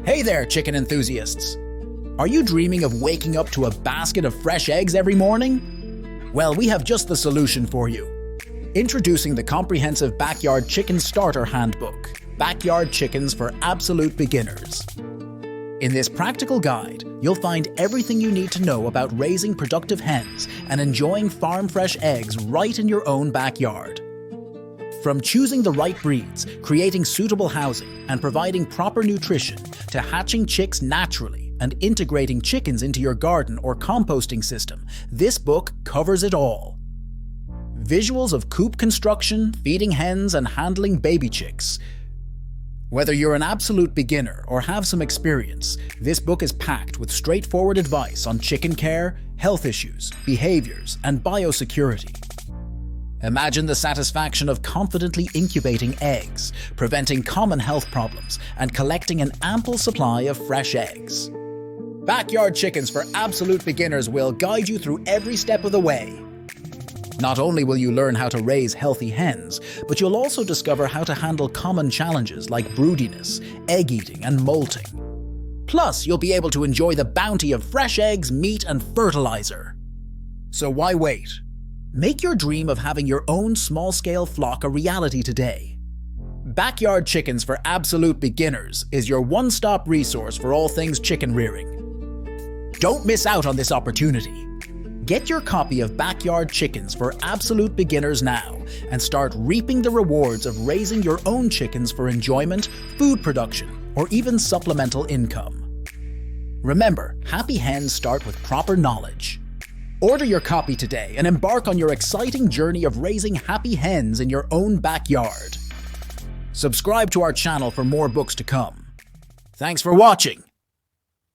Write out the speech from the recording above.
Hey there, chicken enthusiasts! Are you dreaming of waking up to a basket of fresh eggs every morning? Well, we have just the solution for you. Introducing the comprehensive Backyard Chicken Starter Handbook, Backyard Chickens for Absolute Beginners. In this practical guide, you'll find everything you need to know about raising productive hens and enjoying farm-fresh eggs right in your own backyard. From choosing the right breeds, creating suitable housing, and providing proper nutrition, to hatching chicks naturally and integrating chickens into your garden or composting system, this book covers it all. Visuals of coop construction, feeding hens, and handling baby chicks. Whether you're an absolute beginner or have some experience, this book is packed with straightforward advice on chicken care, health issues, behaviors, and biosecurity. Imagine the satisfaction of confidently incubating eggs, preventing common health problems, and collecting an ample supply of fresh eggs. Backyard Chickens for Absolute Beginners will guide you through every step of the way. Not only will you learn how to raise healthy hens, but you'll also discover how to handle common challenges like broodiness, egg eating, and molting. Plus, you'll be able to enjoy the bounty of fresh eggs, meat, and fertilizer. So why wait? Make your dream of having your own small-scale flock a reality today. Backyard Chickens for Absolute Beginners is your one-stop resource for all things chicken rearing. Don't miss out on this opportunity. Get your copy of Backyard Chickens for Absolute Beginners now and start reaping the rewards of raising your own chickens for enjoyment, food production, or even supplemental income. Remember, happy hens start with proper knowledge. Order your copy today and embark on your exciting journey of raising happy hens in your own backyard. Subscribe to our channel for more books to come. Thanks for watching.